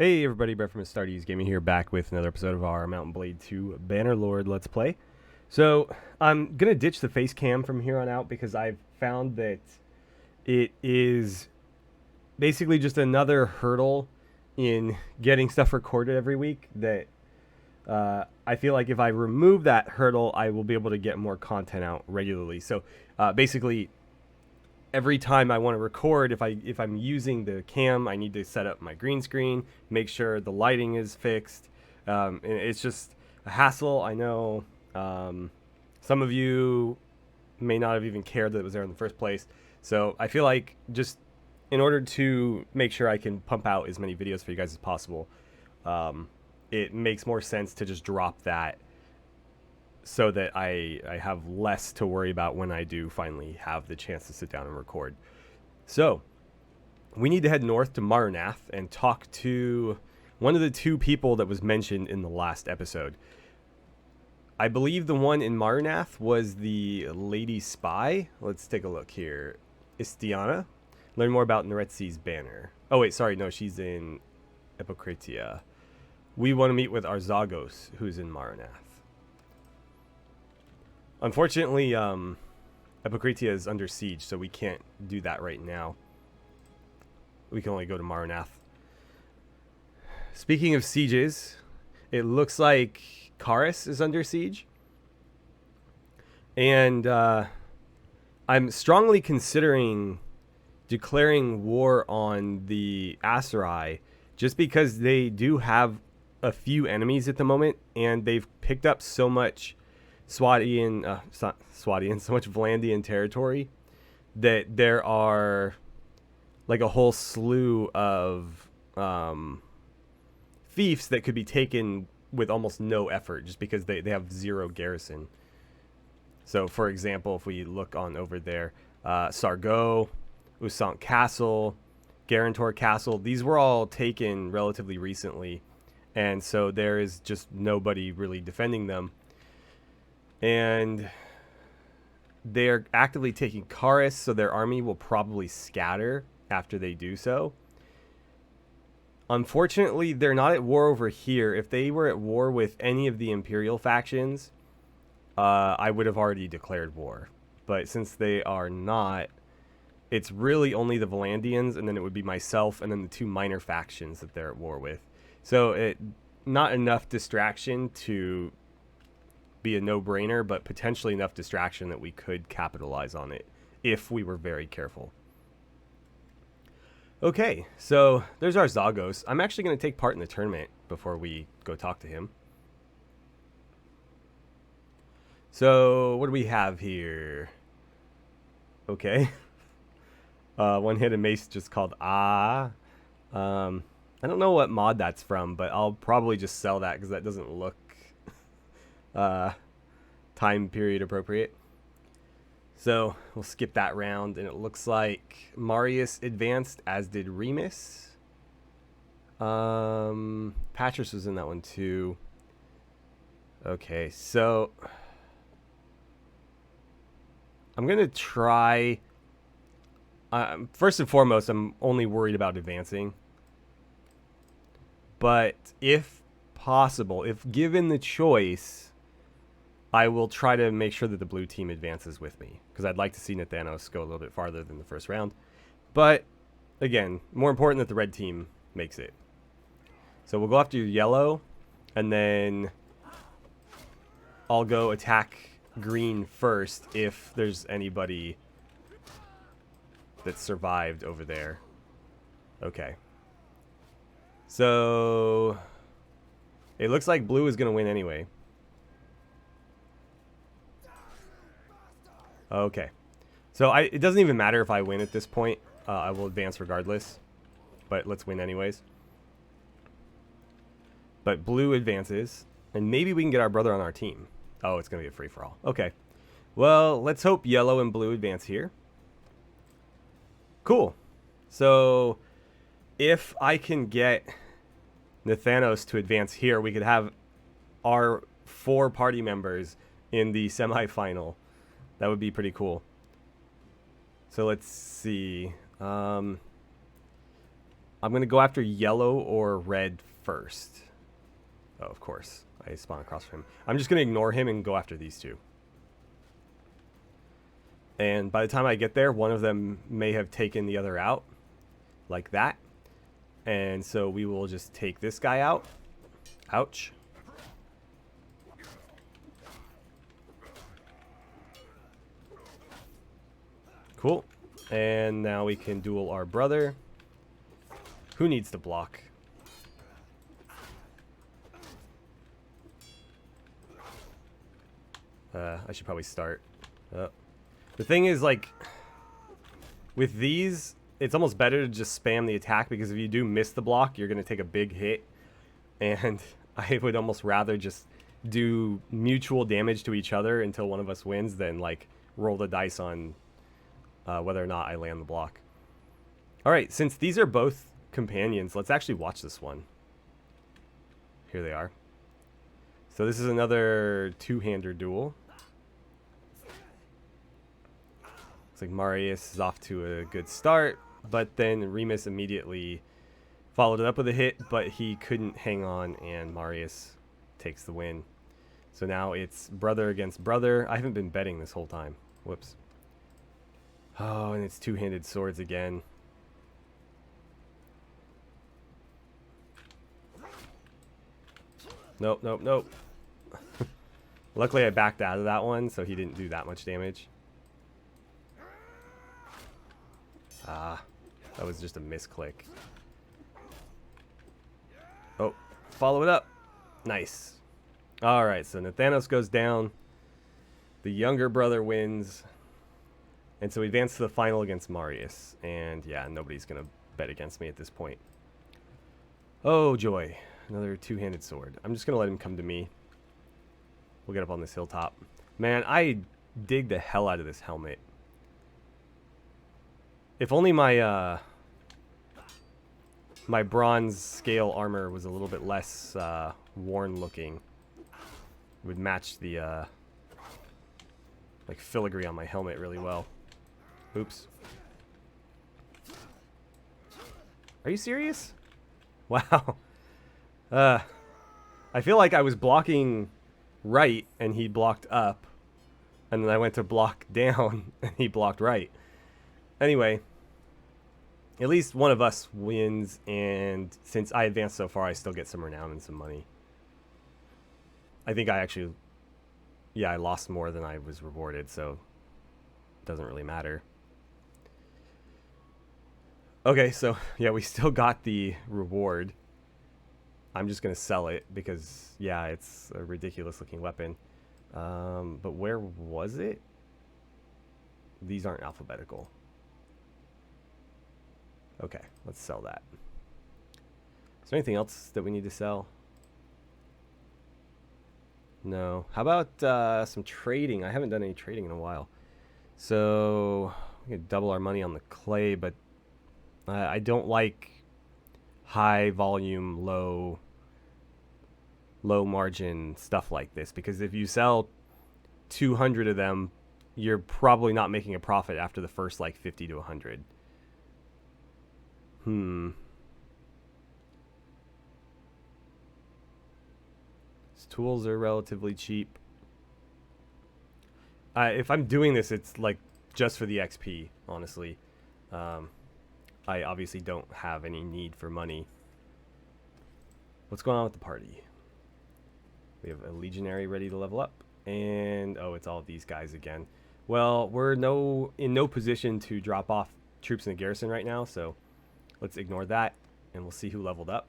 Hey everybody, Brett from AstartesGaming here, back with another episode of our Mountain Blade 2 Bannerlord Let's Play. So, I'm going to ditch the face cam from here on out because I've found that it is basically just another hurdle in getting stuff recorded every week that I feel like if I remove that hurdle, I will be able to get more content out regularly. So, basically, every time I want to record, if I'm using the cam, I need to set up my green screen, make sure the lighting is fixed. And it's just a hassle. I know some of you may not have even cared that it was there in the first place. So I feel like just in order to make sure I can pump out as many videos for you guys as possible, it makes more sense to just drop that so that I have less to worry about when I do finally have the chance to sit down and record. So, we need to head north to Marnath and talk to one of the two people that was mentioned in the last episode. I believe the one in Marnath was the Lady Spy. Let's take a look here. Istiana. Learn more about Neretzi's banner. Oh wait, sorry, no, she's in Epocratia. We want to meet with Arzagos, who's in Marnath. Unfortunately, Epocratia is under siege, so we can't do that right now. We can only go to Marnath. Speaking of sieges, it looks like Karis is under siege. And I'm strongly considering declaring war on the Aserai, just because they do have a few enemies at the moment, and they've picked up so much so much Vlandian territory that there are like a whole slew of fiefs that could be taken with almost no effort just because they have zero garrison. So for example, if we look on over there, Sargo, Usant Castle, Garantor Castle, these were all taken relatively recently, and so there is just nobody really defending them. And they're actively taking Karis, so their army will probably scatter after they do so. Unfortunately, they're not at war over here. If they were at war with any of the Imperial factions, I would have already declared war. But since they are not, it's really only the Vlandians, and then it would be myself, and then the two minor factions that they're at war with. So not enough distraction to be a no-brainer, but potentially enough distraction that we could capitalize on it if we were very careful. Okay, so there's our Zagos. I'm actually going to take part in the tournament before we go talk to him. So what do we have here? Okay. One hit and mace just called I don't know what mod that's from, but I'll probably just sell that because that doesn't look time period appropriate. So we'll skip that round, and it looks like Marius advanced, as did Remus. Patras was in that one too. Okay, so I'm gonna try. First and foremost, I'm only worried about advancing. But if possible, if given the choice, I will try to make sure that the blue team advances with me, because I'd like to see Nathanos go a little bit farther than the first round. But, again, more important that the red team makes it. So we'll go after yellow, and then I'll go attack green first if there's anybody that survived over there. Okay. So it looks like blue is going to win anyway. Okay, so it doesn't even matter if I win at this point. I will advance regardless, but let's win anyways. But blue advances, and maybe we can get our brother on our team. Oh, it's going to be a free-for-all. Okay, well, let's hope yellow and blue advance here. Cool. So if I can get Nathanos to advance here, we could have our 4 party members in the semifinal. That would be pretty cool. So let's see. I'm going to go after yellow or red first. Oh, of course. I spawn across from him. I'm just going to ignore him and go after these two. And by the time I get there, one of them may have taken the other out. Like that. And so we will just take this guy out. Ouch. Cool. And now we can duel our brother. Who needs to block? I should probably start. The thing is, like, with these, it's almost better to just spam the attack, because if you do miss the block, you're going to take a big hit. And I would almost rather just do mutual damage to each other until one of us wins than, like, roll the dice on whether or not I land the block. Alright, since these are both companions, let's actually watch this one. Here they are. So this is another two-hander duel. Looks like Marius is off to a good start, but then Remus immediately followed it up with a hit, but he couldn't hang on, and Marius takes the win. So now it's brother against brother. I haven't been betting this whole time. Whoops. Oh, and it's two-handed swords again. Nope, nope, nope. Luckily I backed out of that one, so he didn't do that much damage. Ah, that was just a misclick. Oh, follow it up. Nice. Alright, so Nathanos goes down. The younger brother wins. And so we advance to the final against Marius. And yeah, nobody's going to bet against me at this point. Oh, joy. Another two-handed sword. I'm just going to let him come to me. We'll get up on this hilltop. Man, I dig the hell out of this helmet. If only my my bronze scale armor was a little bit less worn looking. It would match the like filigree on my helmet really well. Oops. Are you serious? Wow. I feel like I was blocking right and he blocked up, and then I went to block down and he blocked right. Anyway, at least one of us wins, and since I advanced so far, I still get some renown and some money. I think I actually, yeah, I lost more than I was rewarded, so it doesn't really matter. Okay, so yeah, we still got the reward. I'm just going to sell it because, yeah, it's a ridiculous looking weapon. But where was it? These aren't alphabetical. Okay, let's sell that. Is there anything else that we need to sell? No. How about some trading? I haven't done any trading in a while. So we could double our money on the clay, but I don't like high volume, low margin stuff like this, because if you sell 200 of them, you're probably not making a profit after the first like 50 to 100. These tools are relatively cheap. If I'm doing this, it's like just for the XP, honestly. I obviously don't have any need for money. What's going on with the party? We have a legionary ready to level up, and oh, it's all of these guys again. Well, we're in no position to drop off troops in the garrison right now, so let's ignore that, and we'll see who leveled up.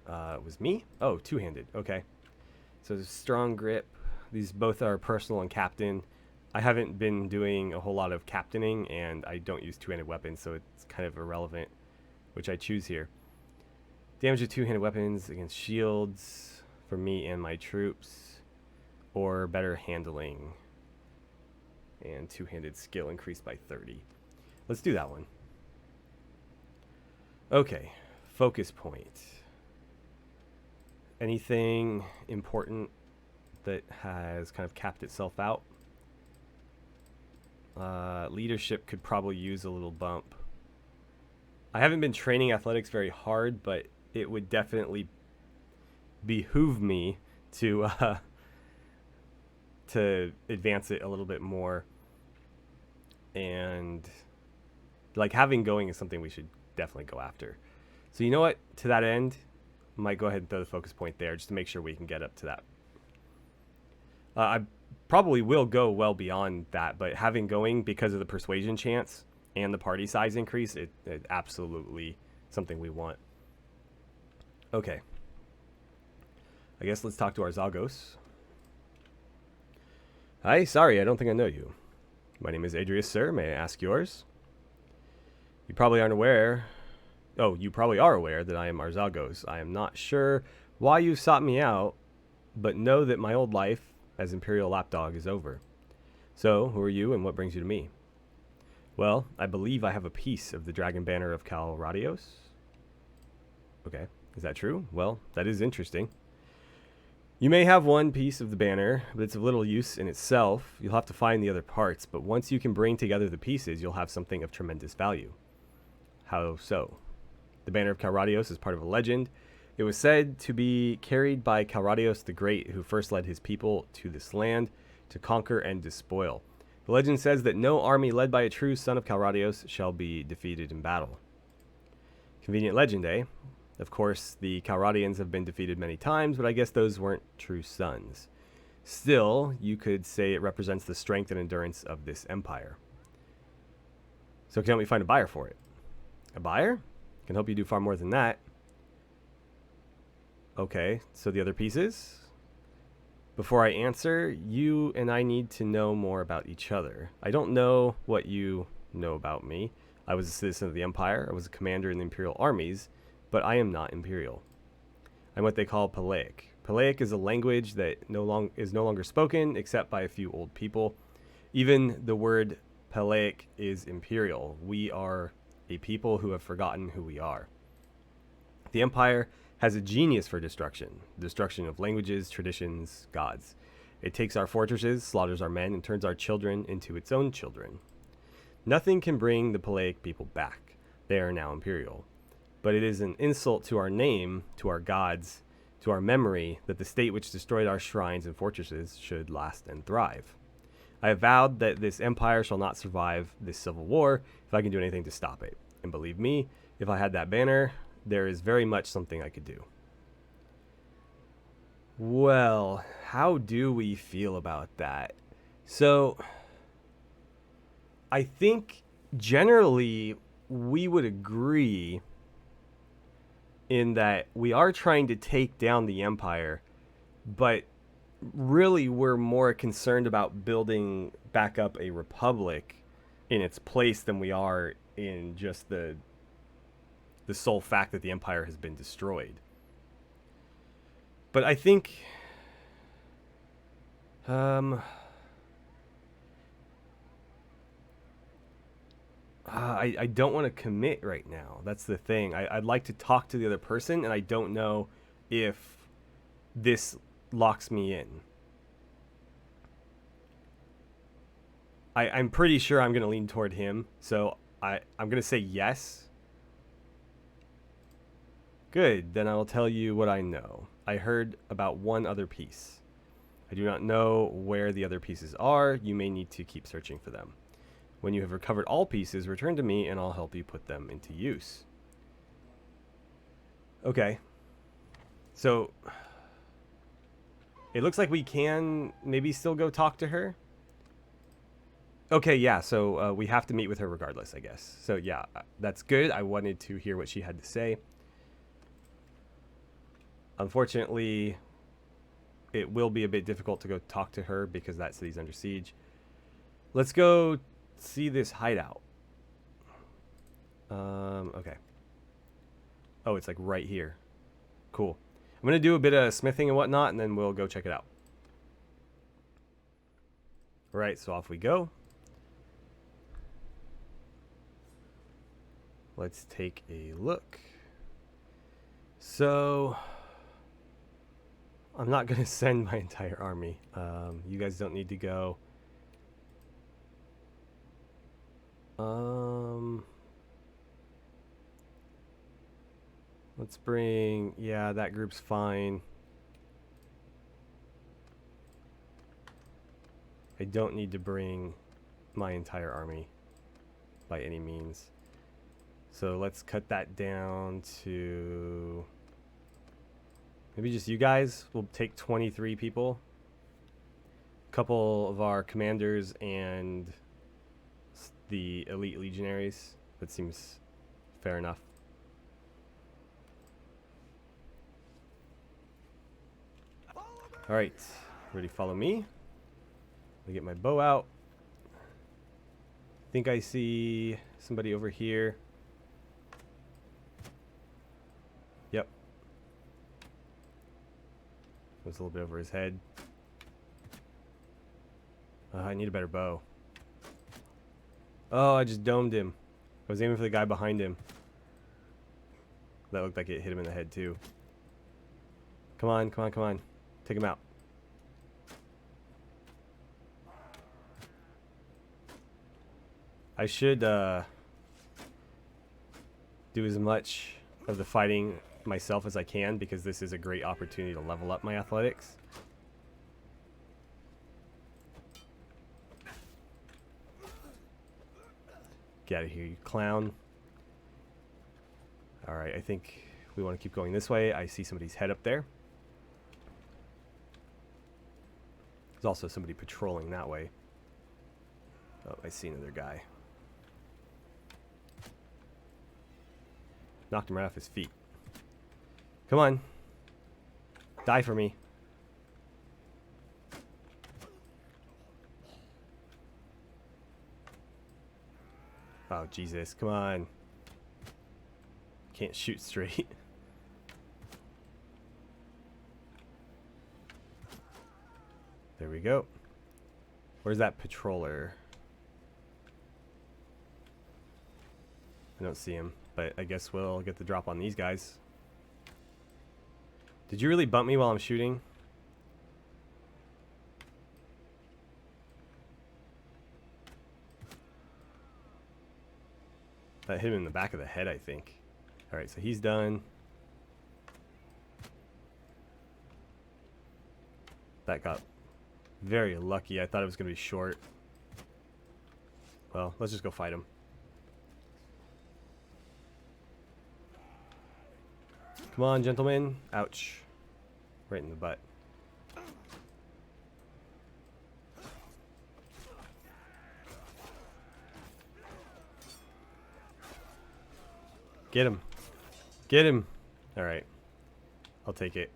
It was me? Oh, two-handed. Okay. So strong grip. These both are personal and captain. I haven't been doing a whole lot of captaining, and I don't use two-handed weapons, so it's kind of irrelevant which I choose here. Damage of two-handed weapons against shields for me and my troops, or better handling. And two-handed skill increased by 30. Let's do that one. Okay, focus point. Anything important that has kind of capped itself out? Leadership could probably use a little bump. I haven't been training athletics very hard, but it would definitely behoove me to to advance it a little bit more. And like having going is something we should definitely go after. So you know what? To that end, I might go ahead and throw the focus point there just to make sure we can get up to that. I probably will go well beyond that, but having going because of the persuasion chance and the party size increase, it absolutely something we want. Okay. I guess let's talk to our Zagos. Hi, sorry, I don't think I know you. My name is Adrius, sir. May I ask yours? You probably aren't aware. Oh, you probably are aware that I am Arzagos. I am not sure why you sought me out, but know that my old life as Imperial Lapdog is over. So, who are you and what brings you to me? Well, I believe I have a piece of the Dragon Banner of Calradios. Okay, is that true? Well, that is interesting. You may have one piece of the banner, but it's of little use in itself. You'll have to find the other parts, but once you can bring together the pieces, you'll have something of tremendous value. How so? The Banner of Calradios is part of a legend. It was said to be carried by Calradios the Great, who first led his people to this land to conquer and despoil. The legend says that no army led by a true son of Calradios shall be defeated in battle. Convenient legend, eh? Of course, the Calradians have been defeated many times, but I guess those weren't true sons. Still, you could say it represents the strength and endurance of this empire. So can we find a buyer for it? A buyer? Can help you do far more than that. Okay, so the other pieces? Before I answer, you and I need to know more about each other. I don't know what you know about me. I was a citizen of the Empire. I was a commander in the Imperial armies, but I am not Imperial. I'm what they call Palaic. Palaic is a language that is no longer spoken except by a few old people. Even the word Palaic is Imperial. We are a people who have forgotten who we are. The Empire has a genius for destruction of languages, traditions, gods. It takes our fortresses, slaughters our men, and turns our children into its own children. Nothing can bring the Palaic people back. They are now Imperial. But it is an insult to our name, to our gods, to our memory, that the state which destroyed our shrines and fortresses should last and thrive. I have vowed that this empire shall not survive this civil war if I can do anything to stop it. And believe me, if I had that banner, there is very much something I could do. Well, how do we feel about that? So, I think generally we would agree in that we are trying to take down the Empire, but really we're more concerned about building back up a republic in its place than we are in just the sole fact that the Empire has been destroyed. But I think I don't want to commit right now. That's the thing. I'd like to talk to the other person, and I don't know if this locks me in. I'm pretty sure I'm going to lean toward him, so I'm going to say yes. Good, then I will tell you what I know. I heard about one other piece. I do not know where the other pieces are. You may need to keep searching for them. When you have recovered all pieces, return to me and I'll help you put them into use. Okay. So, it looks like we can maybe still go talk to her. Okay, yeah, so we have to meet with her regardless, I guess. So yeah, that's good. I wanted to hear what she had to say. Unfortunately, it will be a bit difficult to go talk to her because that city's under siege. Let's go see this hideout. Okay. Oh, it's like right here. Cool. I'm going to do a bit of smithing and whatnot, and then we'll go check it out. All right, so off we go. Let's take a look. So, I'm not going to send my entire army. You guys don't need to go. Let's bring... Yeah, that group's fine. I don't need to bring my entire army by any means. So let's cut that down to... Maybe just you guys. We'll take 23 people. A couple of our commanders and the elite legionaries. That seems fair enough. Alright, ready to follow me. Let me get my bow out. I think I see somebody over here. Yep. Was a little bit over his head. I need a better bow. Oh, I just domed him. I was aiming for the guy behind him. That looked like it hit him in the head too. Come on, come on, come on. Take him out. I should do as much of the fighting myself as I can, because this is a great opportunity to level up my athletics. Get out of here, you clown. Alright, I think we want to keep going this way. I see somebody's head up there. There's also somebody patrolling that way. Oh, I see another guy. Knocked him right off his feet. Come on. Die for me. Oh, Jesus. Come on. Can't shoot straight. There we go. Where's that patroller? I don't see him, but I guess we'll get the drop on these guys. Did you really bump me while I'm shooting? That hit him in the back of the head, I think. Alright, so he's done. That got very lucky. I thought it was going to be short. Well, let's just go fight him. Come on, gentlemen. Ouch. Right in the butt. Get him. Get him. Alright. I'll take it.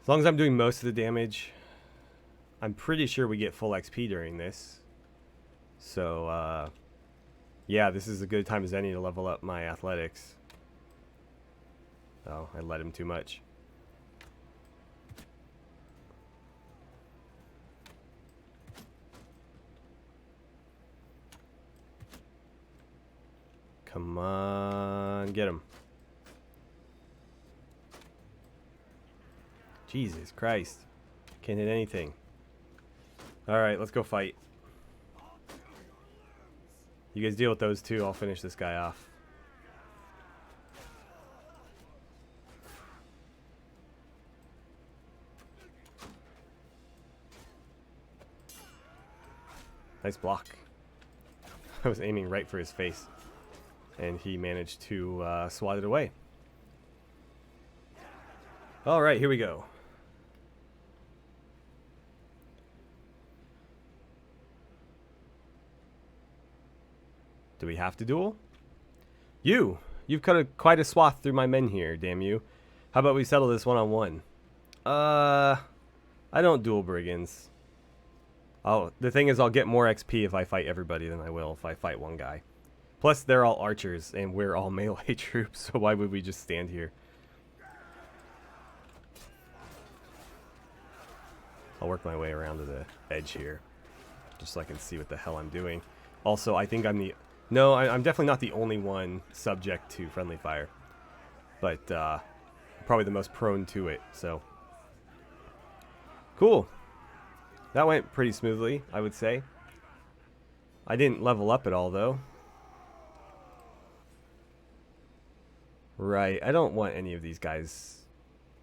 As long as I'm doing most of the damage, I'm pretty sure we get full XP during this. So, yeah, this is a good time as any to level up my athletics. Oh, I let him too much. Come on, get him. Jesus Christ. Can't hit anything. Alright, let's go fight. You guys deal with those two, I'll finish this guy off. Nice block. I was aiming right for his face, and he managed to swat it away. Alright, here we go. Do we have to duel? You've cut quite a swath through my men here, damn you. How about we settle this one-on-one? I don't duel brigands. Oh, the thing is, I'll get more XP if I fight everybody than I will if I fight one guy. Plus, they're all archers, and we're all melee troops, so why would we just stand here? I'll work my way around to the edge here, just so I can see what the hell I'm doing. Also, I think I'm the... No, I'm definitely not the only one subject to friendly fire. But, probably the most prone to it, so... Cool. That went pretty smoothly, I would say. I didn't level up at all, though. Right. I don't want any of these guys,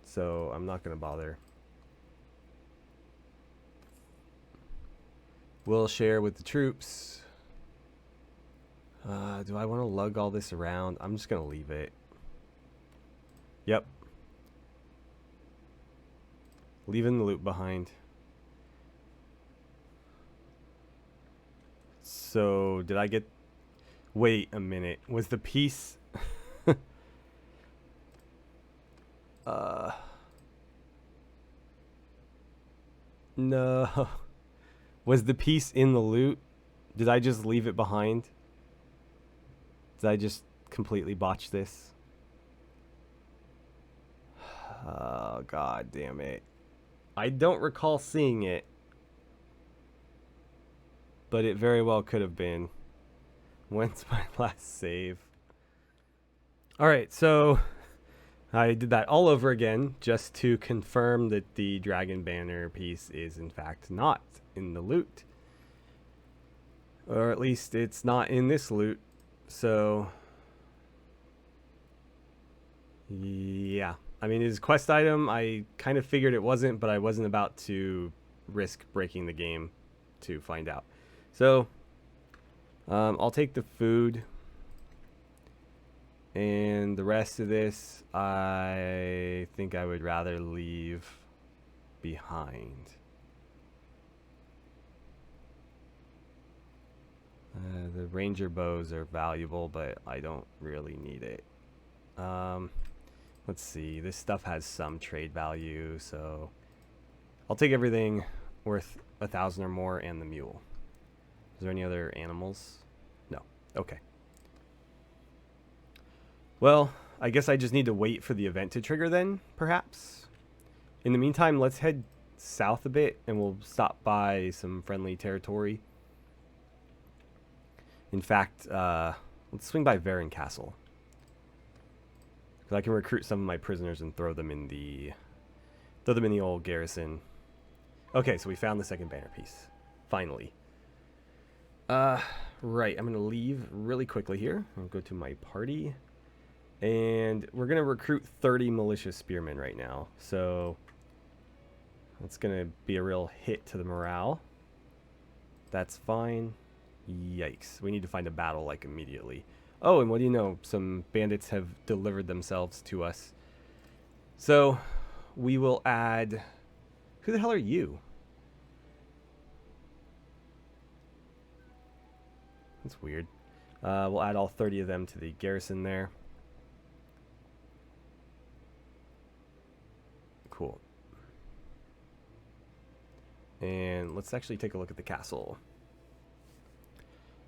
so I'm not going to bother. We'll share with the troops. Do I want to lug all this around? I'm just going to leave it. Yep. Leaving the loot behind. So, did I get... Wait a minute. Was the piece... No. Was the piece in the loot? Did I just leave it behind? Did I just completely botch this? Oh, god damn it. I don't recall seeing it. But it very well could have been. When's my last save? Alright, so I did that all over again just to confirm that the dragon banner piece is in fact not in the loot. Or at least it's not in this loot. So yeah. I mean, it's a quest item. I kind of figured it wasn't, but I wasn't about to risk breaking the game to find out. So I'll take the food. And the rest of this, I think I would rather leave behind. The ranger bows are valuable, but I don't really need it. Let's see. This stuff has some trade value, so I'll take everything worth 1,000 or more and the mule. Is there any other animals? No. Okay. Well, I guess I just need to wait for the event to trigger then, perhaps. In the meantime, let's head south a bit and we'll stop by some friendly territory. In fact, let's swing by Varen Castle. Because I can recruit some of my prisoners and throw them in the old garrison. Okay, so we found the second banner piece. Finally. Right, I'm going to leave really quickly here. I'll go to my party. And we're going to recruit 30 militia spearmen right now. So that's going to be a real hit to the morale. That's fine. Yikes. We need to find a battle, like, immediately. Oh, and what do you know? Some bandits have delivered themselves to us. So we will add... Who the hell are you? That's weird. We'll add all 30 of them to the garrison there. Cool. And let's actually take a look at the castle.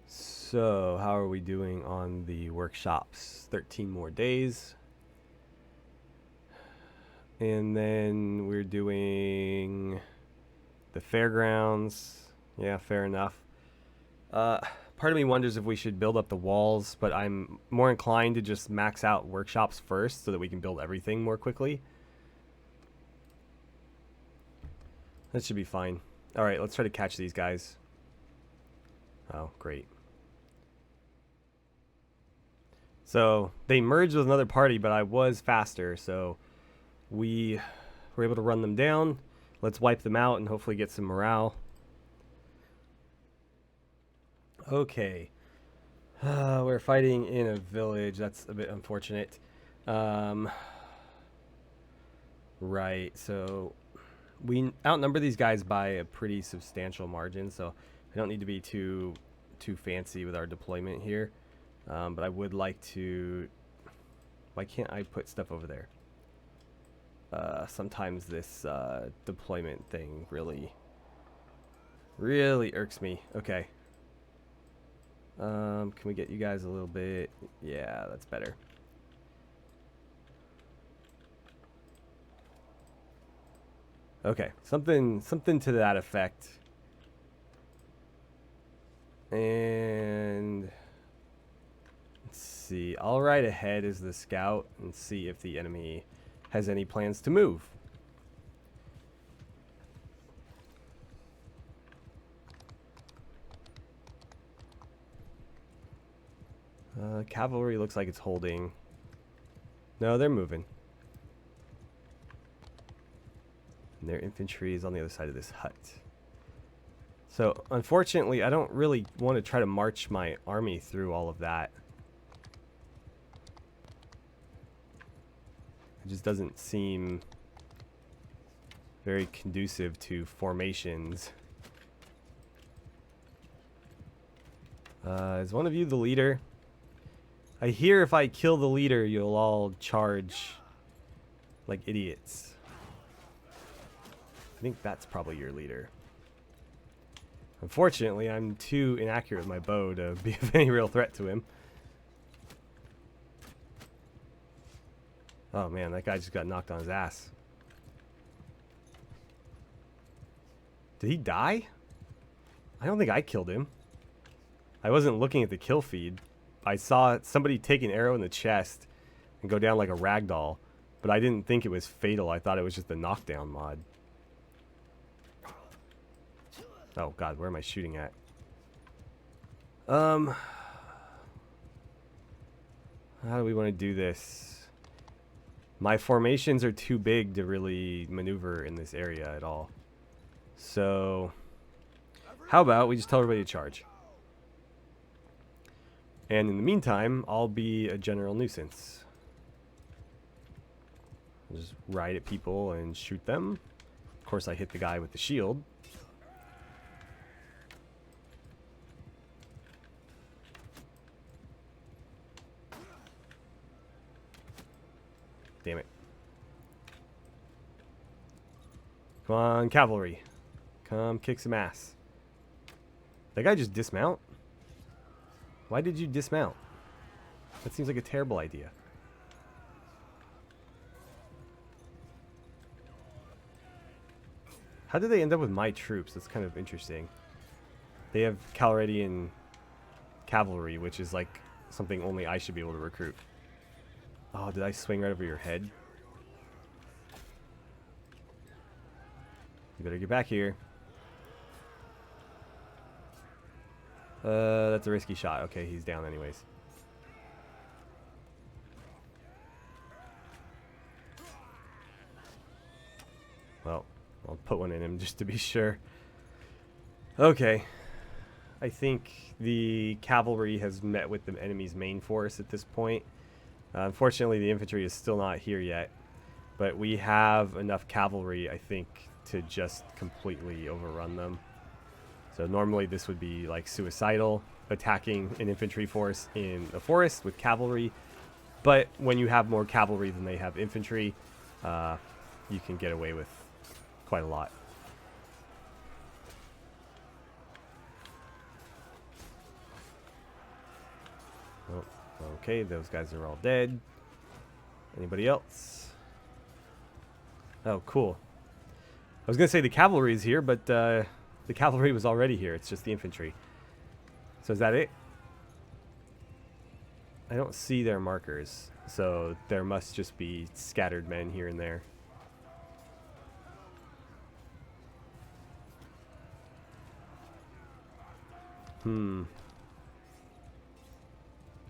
So, how are we doing on the workshops? 13 more days. And then we're doing the fairgrounds. Yeah, fair enough. Part of me wonders if we should build up the walls, but I'm more inclined to just max out workshops first so that we can build everything more quickly. That should be fine. Alright, let's try to catch these guys. Oh, great. So, they merged with another party, but I was faster, so we were able to run them down. Let's wipe them out and hopefully get some morale. Okay. We're fighting in a village. That's a bit unfortunate. Right, so we outnumber these guys by a pretty substantial margin, so I don't need to be too fancy with our deployment here. But I would like to... Why can't I put stuff over there? Sometimes this deployment thing really irks me. Okay. Can we get you guys a little bit? Yeah, that's better. Okay, something to that effect. And let's see. I'll ride ahead as the scout and see if the enemy has any plans to move. Cavalry looks like it's holding. No, they're moving. And their infantry is on the other side of this hut. So, unfortunately, I don't really want to try to march my army through all of that. It just doesn't seem very conducive to formations. Is one of you the leader? I hear if I kill the leader, you'll all charge like idiots. I think that's probably your leader. Unfortunately, I'm too inaccurate with my bow to be of any real threat to him. Oh man, that guy just got knocked on his ass. Did he die? I don't think I killed him. I wasn't looking at the kill feed. I saw somebody take an arrow in the chest and go down like a ragdoll, but I didn't think it was fatal. I thought it was just a knockdown mod. Oh god, where am I shooting at? How do we want to do this? My formations are too big to really maneuver in this area at all. So, how about we just tell everybody to charge? And in the meantime, I'll be a general nuisance. I'll just ride at people and shoot them. Of course, I hit the guy with the shield. Damn it. Come on, cavalry. Come kick some ass. That guy just dismount? Why did you dismount? That seems like a terrible idea. How did they end up with my troops? That's kind of interesting. They have Calredian cavalry, which is like something only I should be able to recruit. Oh, did I swing right over your head? You better get back here. That's a risky shot. Okay, he's down anyways. Well, I'll put one in him just to be sure. Okay. I think the cavalry has met with the enemy's main force at this point. Unfortunately, the infantry is still not here yet. But we have enough cavalry, I think, to just completely overrun them. So normally this would be like suicidal, attacking an infantry force in a forest with cavalry. But when you have more cavalry than they have infantry, you can get away with quite a lot. Oh, okay, those guys are all dead. Anybody else? Oh, cool. I was going to say the cavalry is here, but the cavalry was already here. It's just the infantry. So is that it? I don't see their markers, so there must just be scattered men here and there.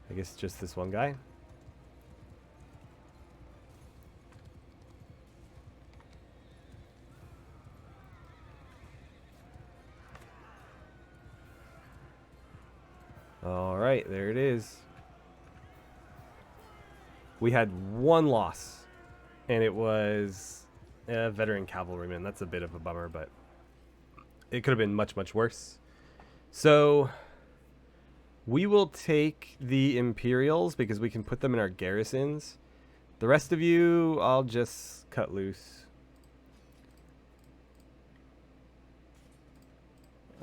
I guess just this one guy. Alright, there it is. We had one loss, and it was a veteran cavalryman. That's a bit of a bummer, but it could have been much, much worse. So we will take the Imperials because we can put them in our garrisons. The rest of you, I'll just cut loose.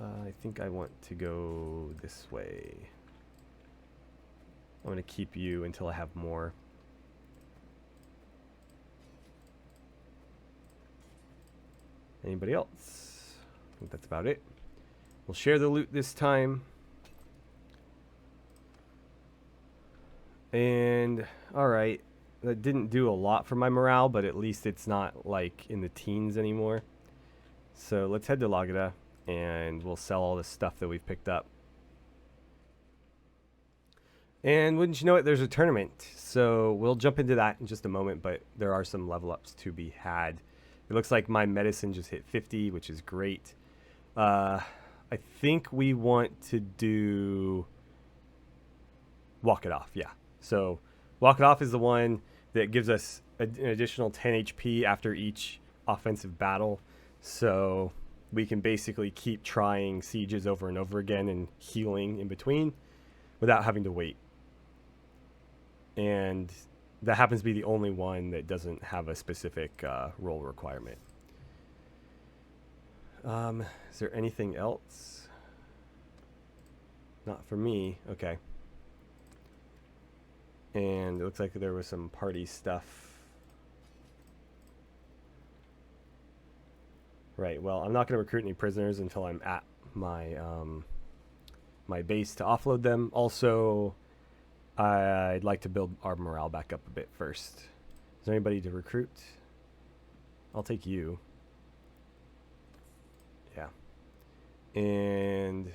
I think I want to go this way. I'm going to keep you until I have more. Anybody else? I think that's about it. We'll share the loot this time. And, alright. That didn't do a lot for my morale, but at least it's not, like, in the teens anymore. So, let's head to Lagada, and we'll sell all the stuff that we've picked up. And wouldn't you know it, there's a tournament. So we'll jump into that in just a moment, but there are some level ups to be had. It looks like my medicine just hit 50, which is great. I think we want to do Walk It Off, yeah. So Walk It Off is the one that gives us an additional 10 HP after each offensive battle. So we can basically keep trying sieges over and over again and healing in between without having to wait. And that happens to be the only one that doesn't have a specific role requirement. Is there anything else? Not for me. Okay. And it looks like there was some party stuff. Right, well, I'm not going to recruit any prisoners until I'm at my my base to offload them. Also, I'd like to build our morale back up a bit first. Is there anybody to recruit? I'll take you. Yeah. And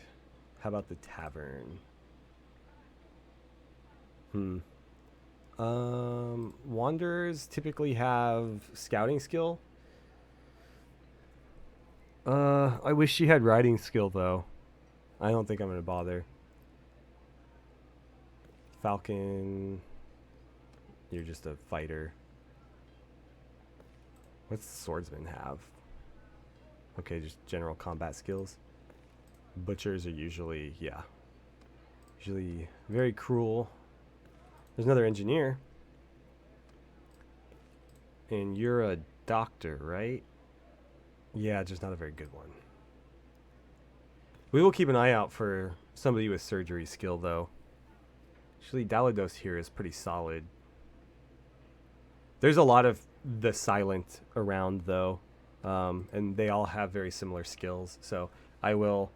how about the tavern? Wanderers typically have scouting skill. I wish she had riding skill though. I don't think I'm gonna bother. Falcon, you're just a fighter. What's the swordsman have? Okay, just general combat skills. Butchers are usually, yeah, usually very cruel. There's another engineer. And you're a doctor, right? Yeah, just not a very good one. We will keep an eye out for somebody with surgery skill, though. Actually, Dalados here is pretty solid. There's a lot of the silent around, though. And they all have very similar skills. So I will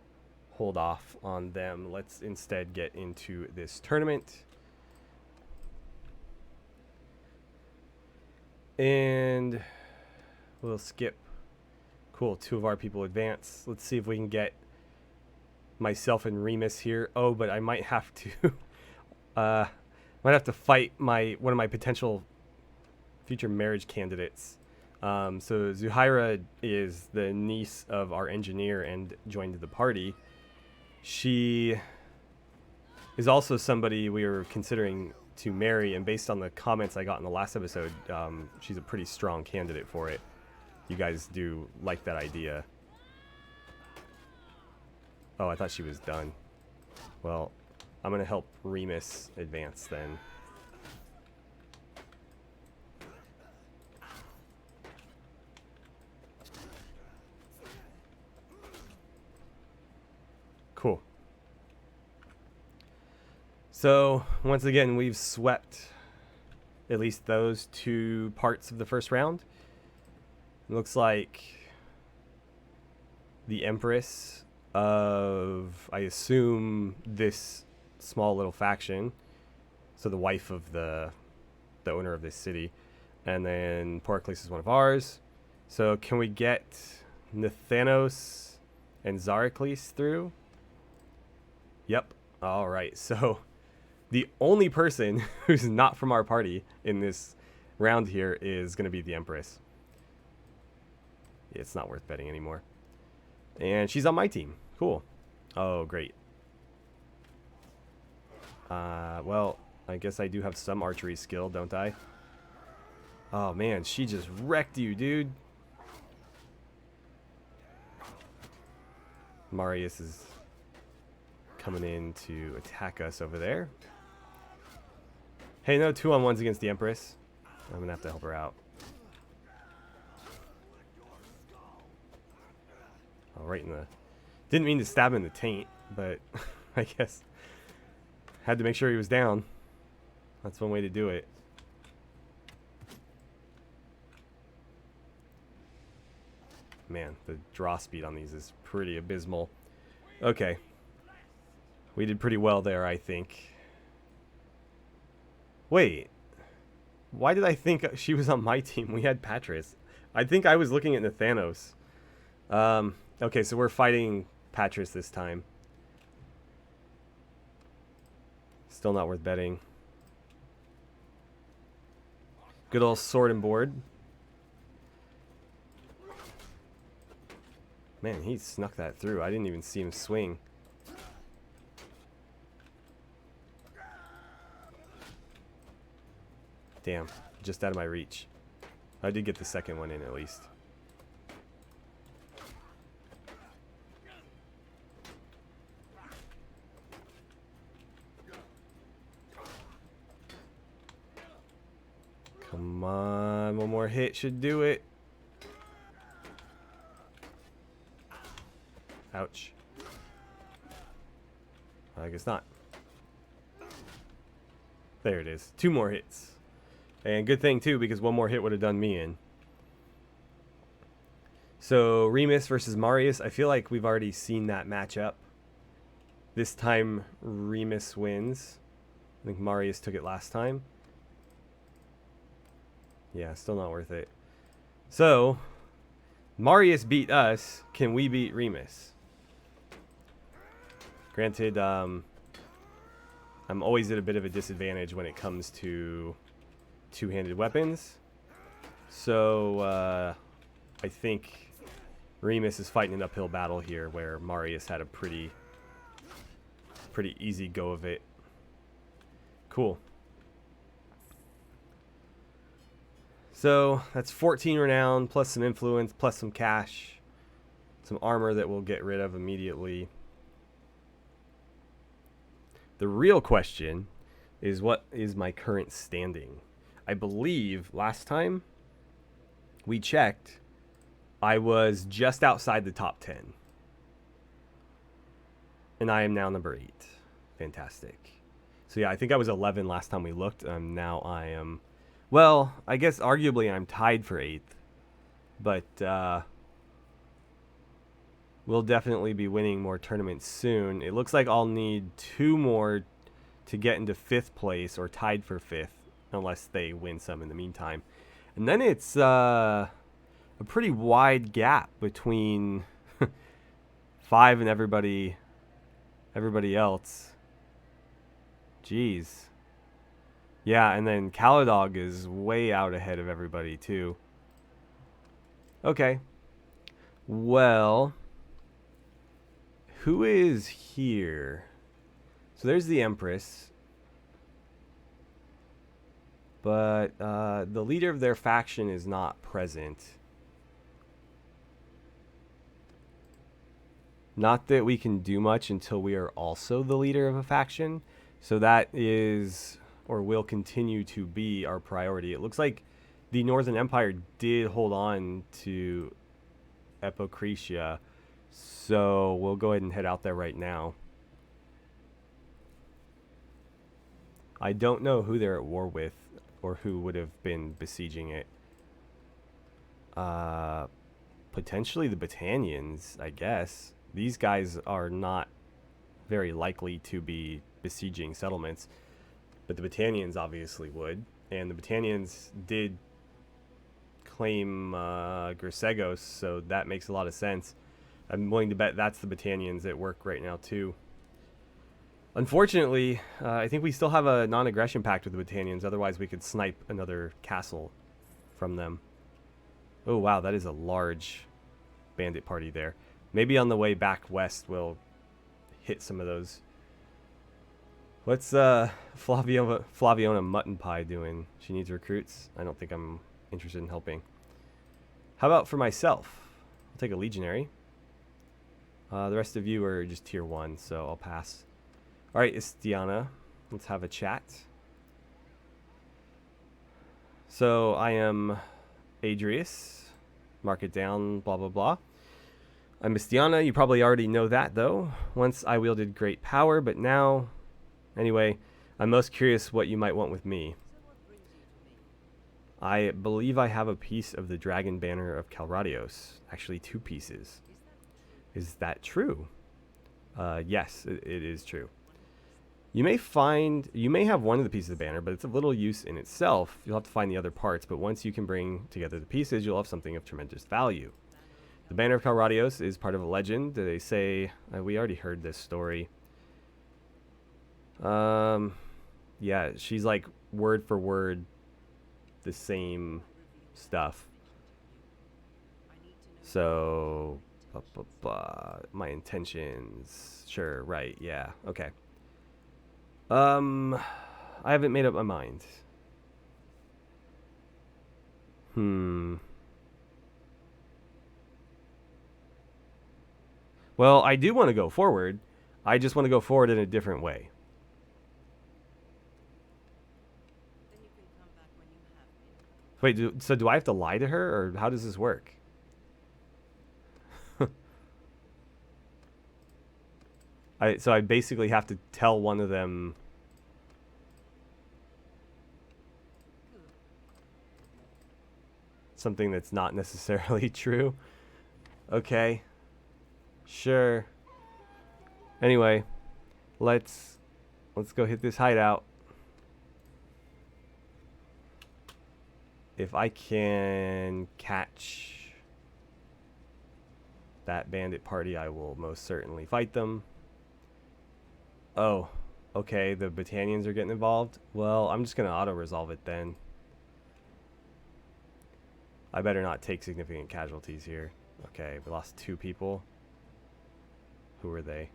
hold off on them. Let's instead get into this tournament. And we'll skip. Cool, 2 of our people advance. Let's see if we can get myself and Remus here. Oh, but I might have to fight one of my potential future marriage candidates. So Zuhaira is the niece of our engineer and joined the party. She is also somebody we were considering to marry, and based on the comments I got in the last episode, she's a pretty strong candidate for it. You guys do like that idea. Oh, I thought she was done. Well, I'm gonna help Remus advance then. Cool. So, once again, we've swept at least those 2 parts of the first round. It looks like the Empress of, I assume, this small little faction. So the wife of the owner of this city. And then Porcles is one of ours. So can we get Nathanos and Zaricles through? Yep. All right. So the only person who's not from our party in this round here is going to be the Empress. It's not worth betting anymore. And she's on my team. Cool. Oh, great. Well, I guess I do have some archery skill, don't I? Oh, man, she just wrecked you, dude. Marius is coming in to attack us over there. Hey, no 2-on-1s against the Empress. I'm going to have to help her out. Oh, right in the... Didn't mean to stab him in the taint, but I guess had to make sure he was down. That's one way to do it. Man, the draw speed on these is pretty abysmal. Okay. We did pretty well there, I think. Wait. Why did I think she was on my team? We had Patris. I think I was looking at Nathanos. Okay, so we're fighting Patris this time. Still not worth betting. Good old sword and board. Man, he snuck that through. I didn't even see him swing. Damn, just out of my reach. I did get the second one in at least. Come on, one more hit should do it. Ouch. I guess not. There it is. 2 more hits. And good thing too, because one more hit would have done me in. So Remus versus Marius. I feel like we've already seen that matchup. This time Remus wins. I think Marius took it last time. Yeah, still not worth it. So Marius beat us. Can we beat Remus? Granted, I'm always at a bit of a disadvantage when it comes to two-handed weapons. So I think Remus is fighting an uphill battle here, where Marius had a pretty easy go of it. Cool. So that's 14 renown, plus some influence, plus some cash, some armor that we'll get rid of immediately. The real question is, what is my current standing? I believe last time we checked, I was just outside the top 10. And I am now number 8. Fantastic. So yeah, I think I was 11 last time we looked. Now I am, well, I guess arguably I'm tied for 8th. But we'll definitely be winning more tournaments soon. It looks like I'll need 2 more to get into 5th place, or tied for 5th, unless they win some in the meantime. And then it's a pretty wide gap between 5 and everybody else. Jeez. Yeah, and then Caladog is way out ahead of everybody too. Okay. Well, who is here? So there's the Empress. But the leader of their faction is not present. Not that we can do much until we are also the leader of a faction. So that is, or will continue to be, our priority. It looks like the Northern Empire did hold on to Epocretia. So we'll go ahead and head out there right now. I don't know who they're at war with, or who would have been besieging it. Potentially the Battanians, I guess. These guys are not very likely to be besieging settlements, but the Battanians obviously would. And the Battanians did claim Grisegos, so that makes a lot of sense. I'm willing to bet that's the Battanians at work right now too. Unfortunately, I think we still have a non-aggression pact with the Battanians. Otherwise, we could snipe another castle from them. Oh, wow, that is a large bandit party there. Maybe on the way back west, we'll hit some of those. What's Flaviona Mutton Pie doing? She needs recruits? I don't think I'm interested in helping. How about for myself? I'll take a legionary. The rest of you are just tier 1, so I'll pass. Alright, Istiana, let's have a chat. So I am Adrius. Mark it down, blah, blah, blah. I'm Istiana. You probably already know that, though. Once I wielded great power, but now... Anyway, I'm most curious what you might want with me. I believe I have a piece of the Dragon Banner of Calradios. Actually, 2 pieces. Is that true? Yes, it is true. You may have one of the pieces of the banner, but it's of little use in itself. You'll have to find the other parts, but once you can bring together the pieces, you'll have something of tremendous value. The Banner of Calradios is part of a legend. They say, we already heard this story. Yeah, she's like word for word the same stuff. So, blah, blah, blah. My intentions. Sure, right, yeah, okay. I haven't made up my mind. Well, I do want to go forward. I just want to go forward in a different way. Wait, so do I have to lie to her, or how does this work? So I basically have to tell one of them something that's not necessarily true. Okay. Sure. Anyway, let's go hit this hideout. If I can catch that bandit party, I will most certainly fight them. Oh, okay, the battalions are getting involved. Well, I'm just going to auto-resolve it then. I better not take significant casualties here. Okay, we lost 2 people. Who were they?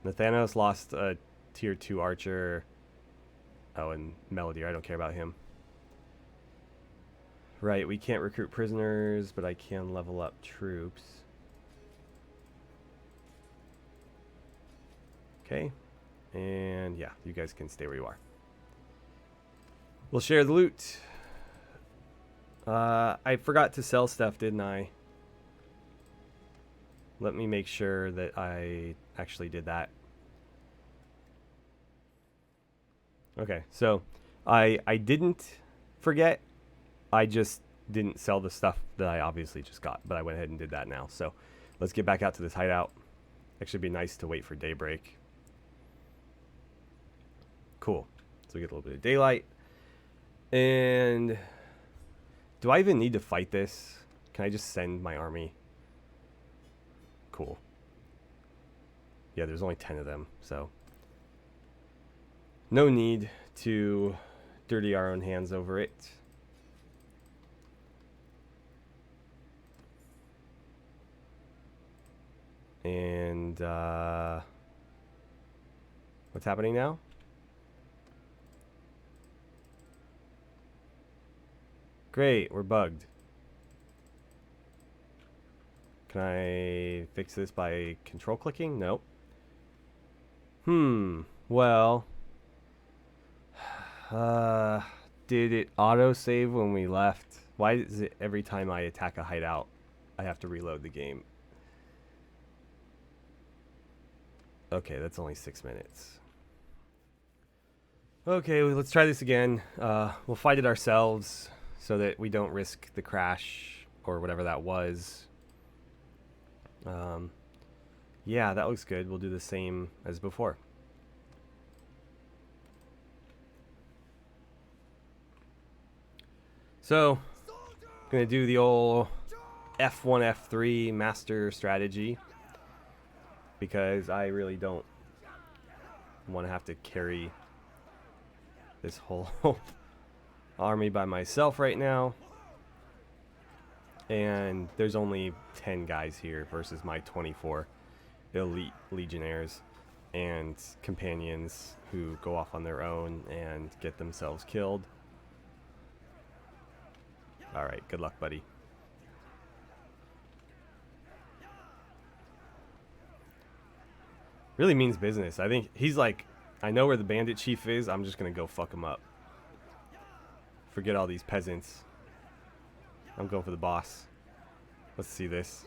Nathanos lost a tier 2 archer. Oh, and Melody, I don't care about him. Right, we can't recruit prisoners, but I can level up troops. Okay. And yeah, you guys can stay where you are. We'll share the loot. I forgot to sell stuff, didn't I? Let me make sure that I actually did that. Okay, so I didn't forget. I just didn't sell the stuff that I obviously just got, but I went ahead and did that now. So let's get back out to this hideout. Actually, it'd be nice to wait for daybreak. Cool. So we get a little bit of daylight. And do I even need to fight this? Can I just send my army? Cool. Yeah, there's only 10 of them, so no need to dirty our own hands over it. And what's happening now? Great, we're bugged. Can I fix this by control clicking? Nope. Well, did it auto save when we left? Why is it every time I attack a hideout, I have to reload the game? Okay, that's only 6 minutes. Okay, well, let's try this again. We'll fight it ourselves so that we don't risk the crash or whatever that was. Yeah, that looks good. We'll do the same as before. So, gonna do the old F1, F3 master strategy because I really don't want to have to carry this whole army by myself right now. And there's only 10 guys here versus my 24 elite legionnaires and companions who go off on their own and get themselves killed. Alright, good luck, buddy. Really means business. I think he's like, I know where the bandit chief is. I'm just going to go fuck him up. Forget all these peasants. I'm going for the boss. Let's see this.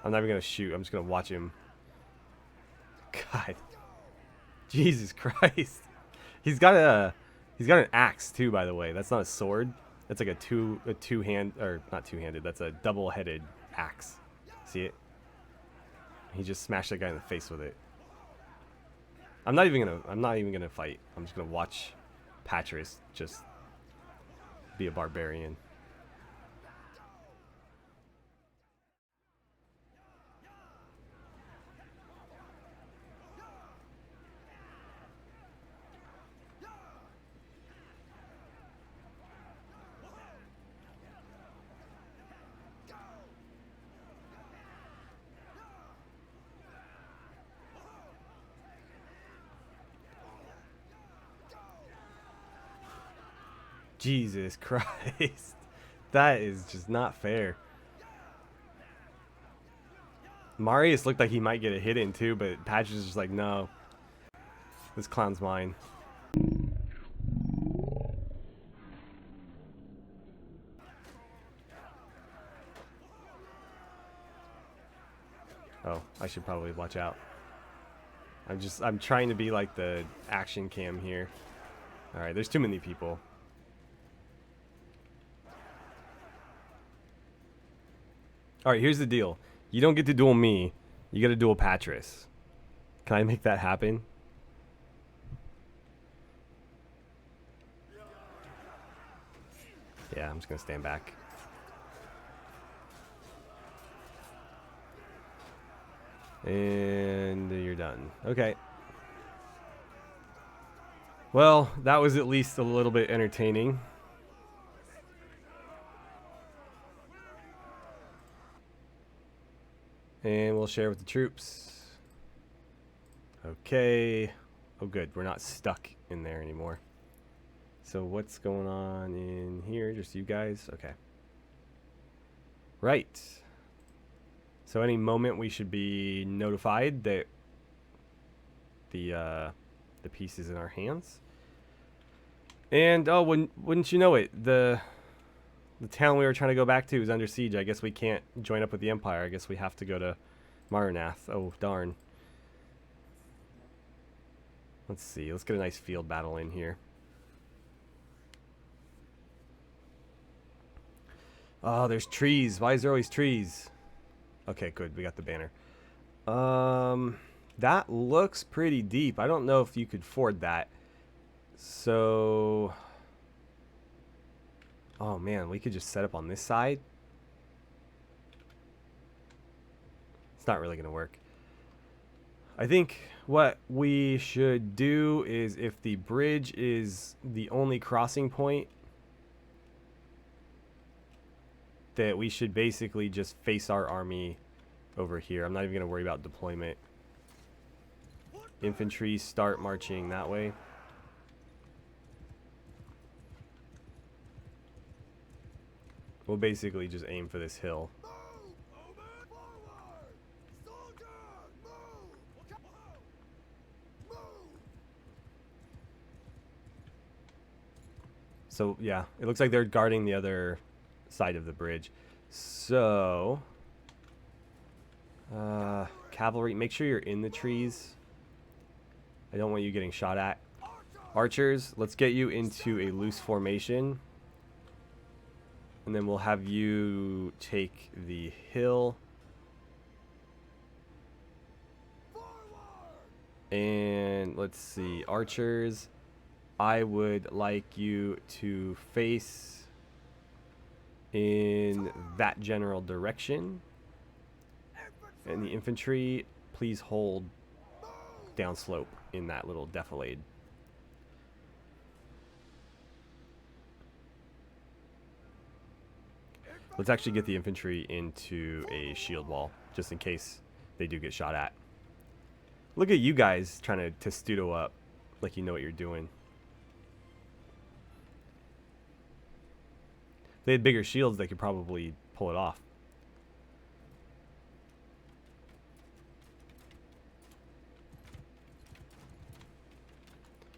I'm not even going to shoot. I'm just going to watch him. God. Jesus Christ. He's got an axe too, by the way. That's not a sword. That's like a two-hand, or not two-handed. That's a double-headed axe. See it? He just smashed that guy in the face with it. I'm not even gonna fight. I'm just gonna watch Patris just be a barbarian. Jesus Christ. That is just not fair. Marius looked like he might get a hit in too, but Patch is just like, no. This clown's mine. Oh, I should probably watch out. I'm trying to be like the action cam here. Alright, there's too many people. Alright, here's the deal. You don't get to duel me. You gotta duel Patris. Can I make that happen? Yeah, I'm just gonna stand back. And you're done. Okay. Well, that was at least a little bit entertaining. And we'll share with the troops. Okay. Oh, good. We're not stuck in there anymore. So what's going on in here? Just you guys? Okay. Right. So any moment we should be notified that the piece is in our hands. And oh, wouldn't you know it, the town we were trying to go back to is under siege. I guess we can't join up with the Empire. I guess we have to go to Maranath. Oh, darn. Let's see. Let's get a nice field battle in here. Oh, there's trees. Why is there always trees? Okay, good. We got the banner. That looks pretty deep. I don't know if you could ford that. So... Oh, man. We could just set up on this side. It's not really going to work. I think what we should do is if the bridge is the only crossing point, that we should basically just face our army over here. I'm not even going to worry about deployment. Infantry start marching that way. We'll basically just aim for this hill. So yeah, it looks like they're guarding the other side of the bridge. So cavalry, make sure you're in the trees. I don't want you getting shot at. Archers, let's get you into a loose formation, and then we'll have you take the hill. And let's see, archers, I would like you to face in that general direction. And the infantry, please hold downslope in that little defilade. Let's actually get the infantry into a shield wall, just in case they do get shot at. Look at you guys trying to testudo up like you know what you're doing. If they had bigger shields, they could probably pull it off.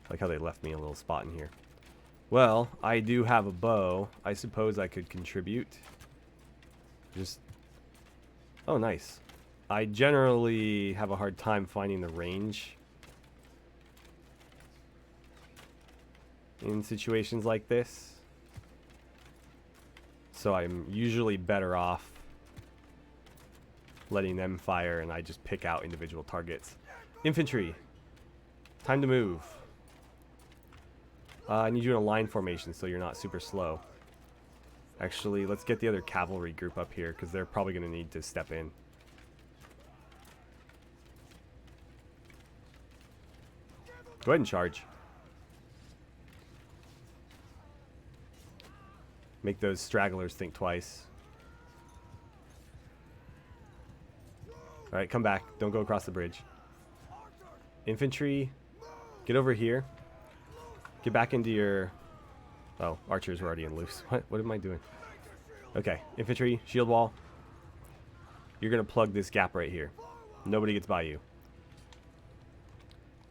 I like how they left me a little spot in here. Well, I do have a bow. I suppose I could contribute. Just... Oh, nice. I generally have a hard time finding the range in situations like this. So I'm usually better off letting them fire and I just pick out individual targets. Infantry, time to move. I need you in a line formation so you're not super slow. Actually, let's get the other cavalry group up here because they're probably going to need to step in. Go ahead and charge. Make those stragglers think twice. Alright, come back. Don't go across the bridge. Infantry, get over here. Get back into your Oh, archers were already in loose. What am I doing? Okay, infantry, shield wall. You're going to plug this gap right here. Nobody gets by you.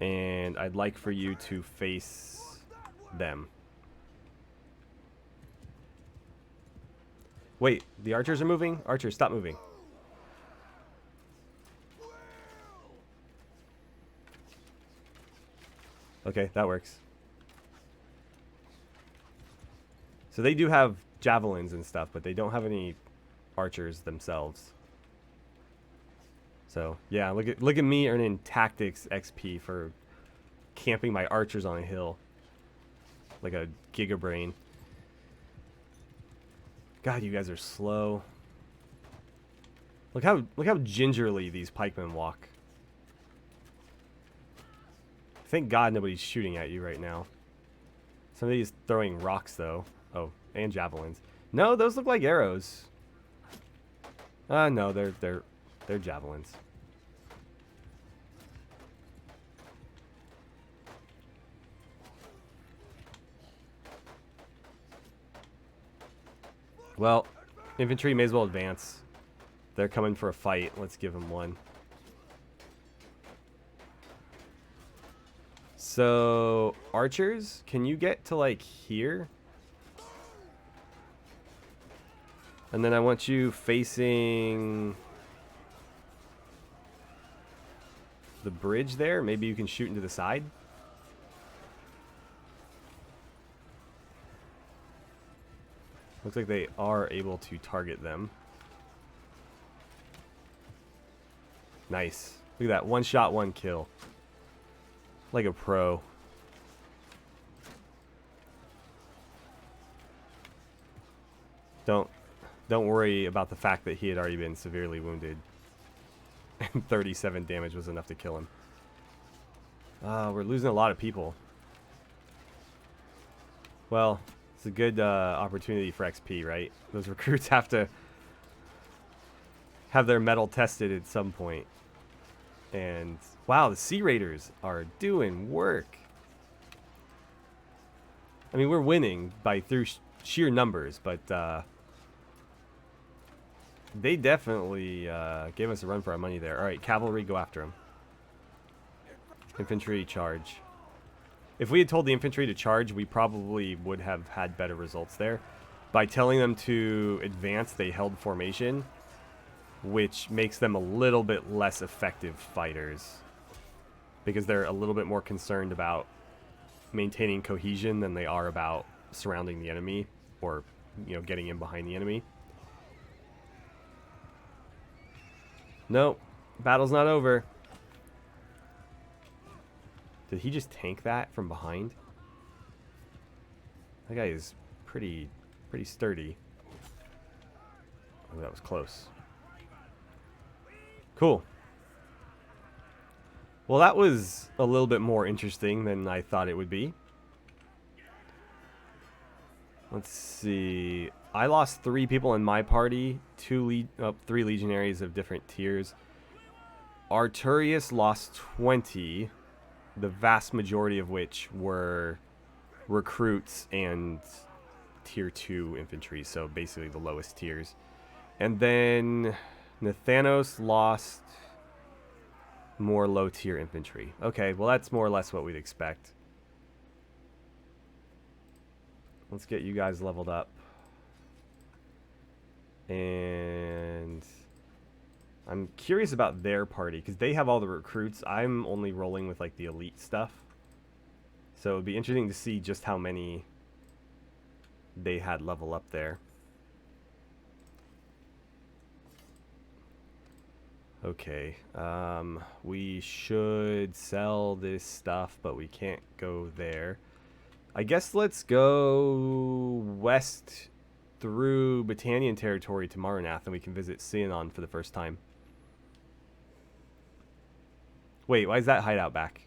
And I'd like for you to face them. Wait, the archers are moving? Archers, stop moving. Okay, that works. So they do have javelins and stuff, but they don't have any archers themselves. So yeah, look at me earning tactics XP for camping my archers on a hill, like a gigabrain. God, you guys are slow. Look how gingerly these pikemen walk. Thank God nobody's shooting at you right now. Somebody's throwing rocks though. Oh, and javelins. No, those look like arrows. No, they're javelins. Well, infantry may as well advance. They're coming for a fight. Let's give them one. So, archers, can you get to like here? And then I want you facing the bridge there. Maybe you can shoot into the side. Looks like they are able to target them. Nice. Look at that. One shot, one kill. Like a pro. Don't worry about the fact that he had already been severely wounded. And 37 damage was enough to kill him. We're losing a lot of people. Well, it's a good opportunity for XP, right? Those recruits have to have their mettle tested at some point. And wow, the Sea Raiders are doing work. I mean, we're winning by through sheer numbers, but they definitely gave us a run for our money there. All right, cavalry, go after them. Infantry, charge. If we had told the infantry to charge, we probably would have had better results there. By telling them to advance, they held formation, which makes them a little bit less effective fighters because they're a little bit more concerned about maintaining cohesion than they are about surrounding the enemy or, you know, getting in behind the enemy. Nope, battle's not over. Did he just tank that from behind? That guy is pretty sturdy. Oh, that was close. Cool. Well, that was a little bit more interesting than I thought it would be. Let's see. I lost 3 people in my party, 3 legionaries of different tiers. Arturius lost 20, the vast majority of which were recruits and tier 2 infantry, so basically the lowest tiers. And then Nathanos lost more low tier infantry. Okay, well that's more or less what we'd expect. Let's get you guys leveled up. And I'm curious about their party because they have all the recruits. I'm only rolling with like the elite stuff. So it'd be interesting to see just how many they had level up there. Okay, we should sell this stuff, but we can't go there. I guess let's go west through Battanian territory to Maranath, and we can visit Sianon for the first time. Wait, why is that hideout back?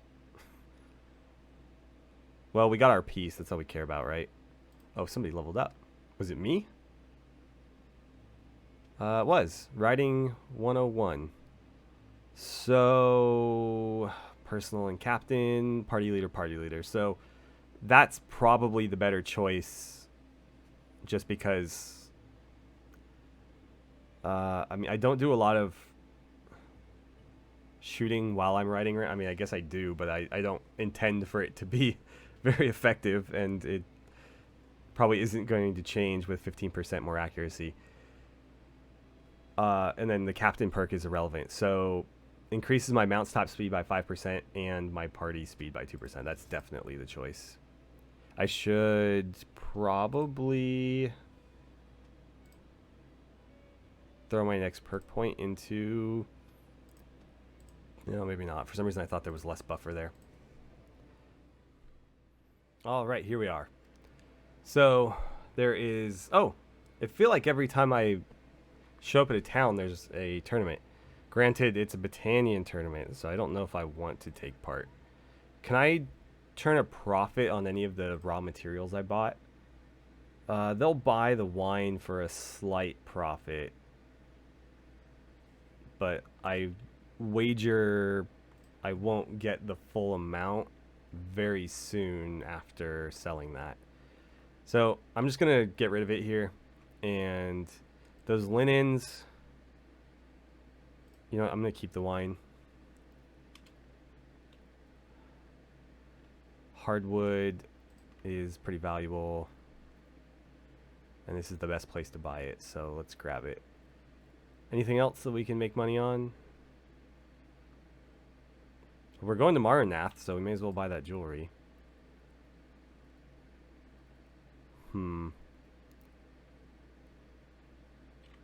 Well, we got our peace. That's all we care about, right? Oh, somebody leveled up. Was it me? It was. Riding 101. So, personal and captain, party leader, party leader. So, that's probably the better choice, just because I mean, I don't do a lot of shooting while I'm riding. I mean, I guess I do, but I don't intend for it to be very effective, and it probably isn't going to change with 15% more accuracy. And then the captain perk is irrelevant, so increases my mount's top speed by 5% and my party speed by 2%. That's definitely the choice. I should probably throw my next perk point into... No, maybe not. For some reason I thought there was less buffer there. Alright, here we are. So, there is... Oh! I feel like every time I show up at a town, there's a tournament. Granted, it's a Battanian tournament, so I don't know if I want to take part. Can I turn a profit on any of the raw materials I bought? They'll buy the wine for a slight profit, but I wager I won't get the full amount very soon after selling that. So I'm just gonna get rid of it here, and those linens, you know, I'm gonna keep the wine. Hardwood is pretty valuable, and this is the best place to buy it, so let's grab it. Anything else that we can make money on? We're going to Maranath, so we may as well buy that jewelry.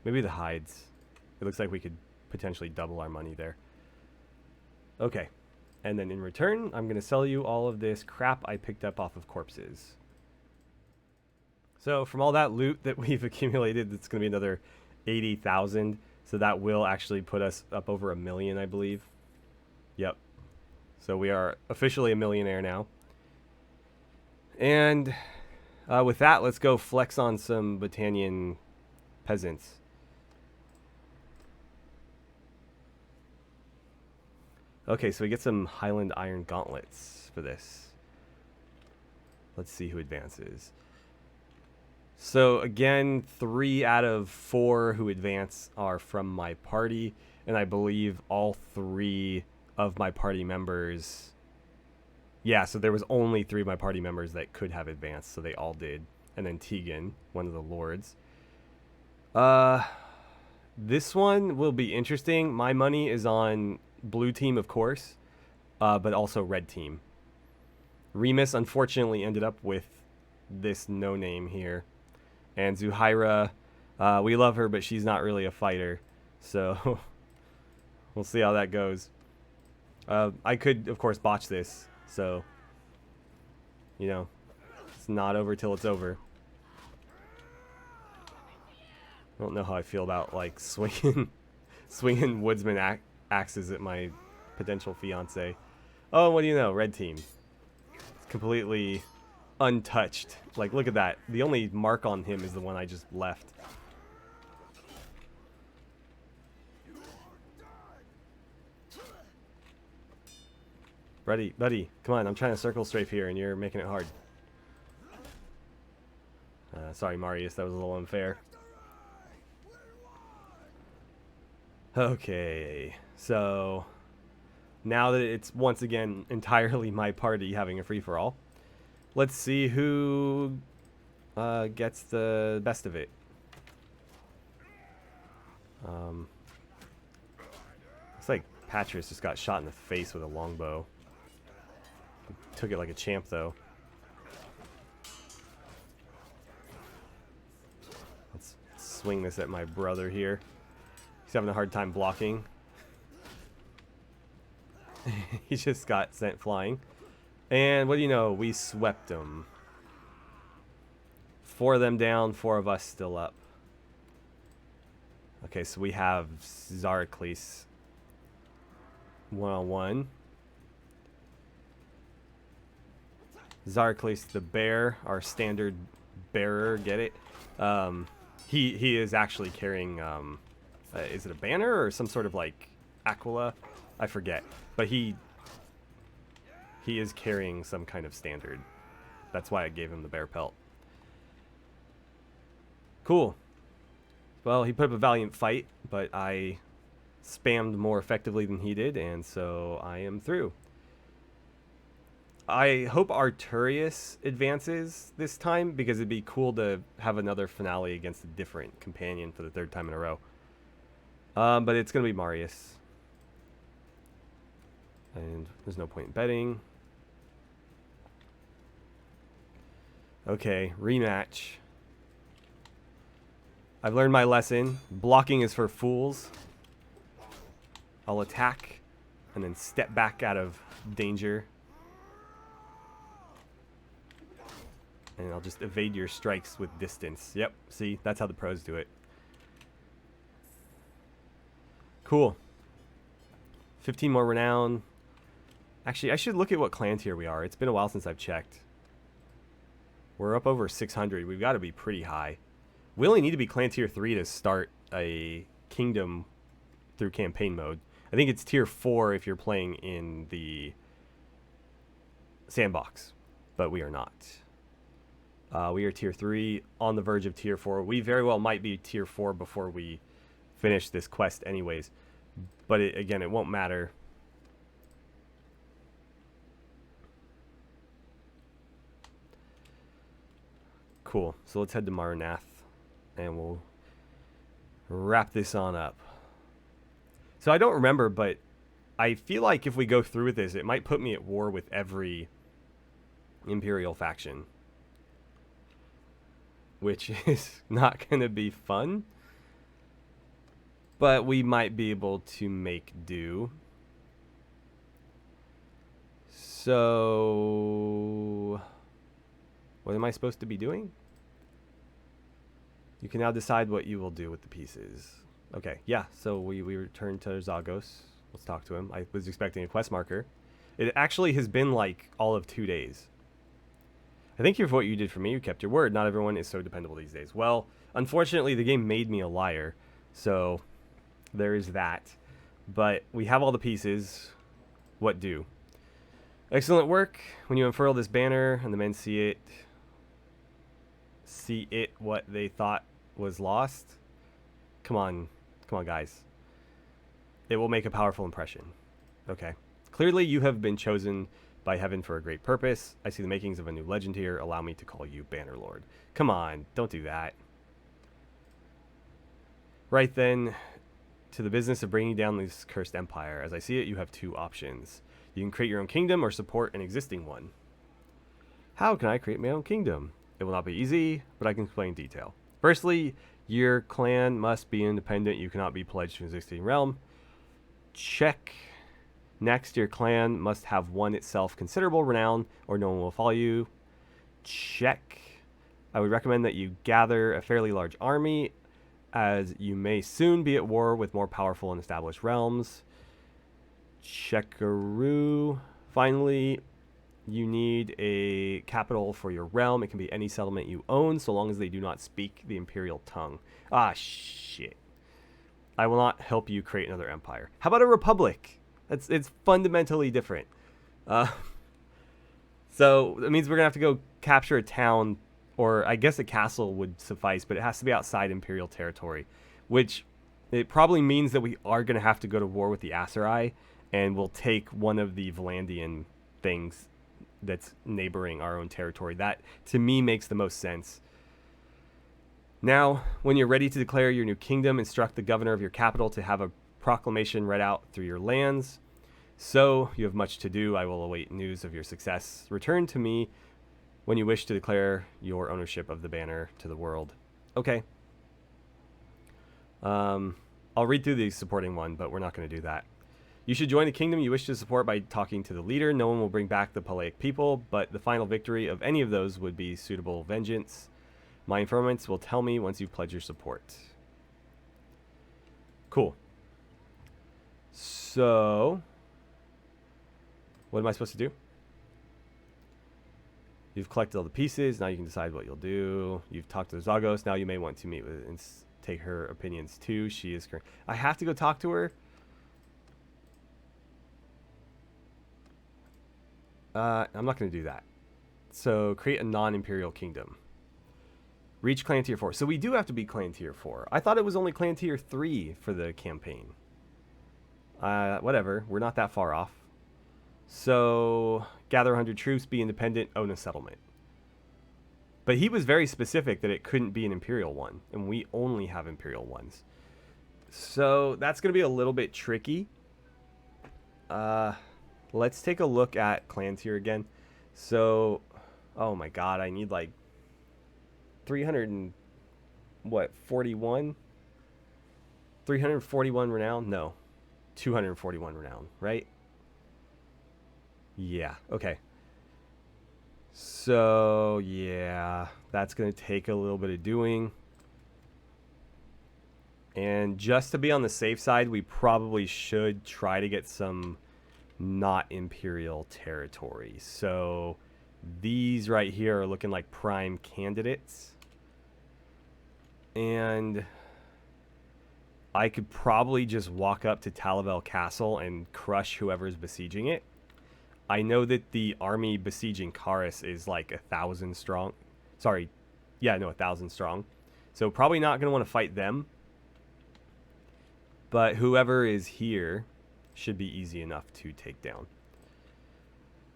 Maybe the hides. It looks like we could potentially double our money there. Okay. And then in return, I'm going to sell you all of this crap I picked up off of corpses. So from all that loot that we've accumulated, it's going to be another 80,000. So that will actually put us up over 1 million, I believe. Yep. So we are officially a millionaire now. And with that, let's go flex on some Battanian peasants. Okay, so we get some Highland Iron Gauntlets for this. Let's see who advances. So again, 3 out of 4 who advance are from my party, and I believe all 3 of my party members... Yeah, so there was only 3 of my party members that could have advanced, so they all did. And then Tegan, one of the lords. This one will be interesting. My money is on blue team, of course, but also red team. Remus unfortunately ended up with this no-name here. And Zuhaira, we love her, but she's not really a fighter. So we'll see how that goes. I could, of course, botch this. So, you know, it's not over till it's over. I don't know how I feel about, like, swinging woodsman axes at my potential fiance. Oh, what do you know? Red team. It's completely untouched. Like, look at that. The only mark on him is the one I just left. Buddy, come on. I'm trying to circle strafe here, and you're making it hard. Sorry, Marius. That was a little unfair. Okay, so now that it's once again entirely my party having a free-for-all, let's see who gets the best of it. Looks like Patris just got shot in the face with a longbow. Took it like a champ, though. Let's swing this at my brother here. He's having a hard time blocking. He just got sent flying. And what do you know? We swept him. 4 of them down, 4 of us still up. Okay, so we have Zarklis one-on-one. Zarklis the bear, our standard bearer, get it? He is actually carrying, is it a banner or some sort of like Aquila? I forget. But he is carrying some kind of standard. That's why I gave him the bear pelt. Cool. Well, he put up a valiant fight, but I spammed more effectively than he did, and so I am through. I hope Arturius advances this time, because it'd be cool to have another finale against a different companion for the 3rd time in a row. But it's going to be Marius. And there's no point in betting. Okay, rematch. I've learned my lesson. Blocking is for fools. I'll attack and then step back out of danger. And I'll just evade your strikes with distance. Yep, see, that's how the pros do it. Cool. 15 more renown. Actually, I should look at what clan tier we are. It's been a while since I've checked. We're up over 600. We've got to be pretty high. We only need to be clan tier 3 to start a kingdom through campaign mode. I think it's tier 4 if you're playing in the sandbox, but we are not. We are tier 3, on the verge of tier 4. We very well might be tier 4 before we finish this quest anyways. But again, it won't matter. Cool. So let's head to Marnath, and we'll wrap this on up. So I don't remember, but I feel like if we go through with this, it might put me at war with every Imperial faction, which is not going to be fun. But we might be able to make do. So, what am I supposed to be doing? You can now decide what you will do with the pieces. Okay, yeah, so we return to Zagos. Let's talk to him. I was expecting a quest marker. It actually has been like all of 2 days. I thank you for what you did for me. You kept your word. Not everyone is so dependable these days. Well, unfortunately, the game made me a liar. So, there is that. But we have all the pieces. What do? Excellent work. When you unfurl this banner and the men see it what they thought was lost. Come on, guys. It will make a powerful impression. Okay. Clearly, you have been chosen by heaven for a great purpose. I see the makings of a new legend here. Allow me to call you Bannerlord. Come on, don't do that. Right then, to the business of bringing down this cursed empire. As I see it, you have 2 options. You can create your own kingdom or support an existing one. How can I create my own kingdom? It will not be easy, but I can explain in detail. Firstly, your clan must be independent. You cannot be pledged to an existing realm. Check. Next, your clan must have won itself considerable renown, or no one will follow you. Check. I would recommend that you gather a fairly large army, as you may soon be at war with more powerful and established realms. Checkaroo. Finally, you need a capital for your realm. It can be any settlement you own, so long as they do not speak the imperial tongue. Ah, shit. I will not help you create another empire. How about a republic? It's fundamentally different. So that means we're going to have to go capture a town, or I guess a castle would suffice, but it has to be outside imperial territory, which it probably means that we are going to have to go to war with the Aserai, and we'll take one of the Valandian things that's neighboring our own territory. That, to me, makes the most sense. Now, when you're ready to declare your new kingdom, instruct the governor of your capital to have a proclamation read out through your lands. So, you have much to do. I will await news of your success. Return to me when you wish to declare your ownership of the banner to the world. Okay. I'll read through the supporting one, but we're not going to do that. You should join the kingdom you wish to support by talking to the leader. No one will bring back the Palaic people, but the final victory of any of those would be suitable vengeance. My informants will tell me once you've pledged your support. Cool. So, what am I supposed to do? You've collected all the pieces. Now you can decide what you'll do. You've talked to Zagos. Now you may want to meet with and take her opinions too. She is correct. I have to go talk to her. I'm not going to do that. So create a non-imperial kingdom. Reach clan tier 4. So we do have to be clan tier 4. I thought it was only clan tier 3 for the campaign. Whatever. We're not that far off. So gather 100 troops, be independent, own a settlement. But he was very specific that it couldn't be an imperial one, and we only have imperial ones. So that's going to be a little bit tricky. Let's take a look at clans here again. So, oh my god, I need like 341? 341 renown? No. 241 renown, right? Yeah, okay. So, yeah, that's going to take a little bit of doing. And just to be on the safe side, we probably should try to get some not imperial territory. So these right here are looking like prime candidates. And I could probably just walk up to Talavel Castle and crush whoever's besieging it. I know that the army besieging Karis is like 1,000 strong. Sorry. Yeah, no, 1,000 strong. So probably not going to want to fight them. But whoever is here should be easy enough to take down.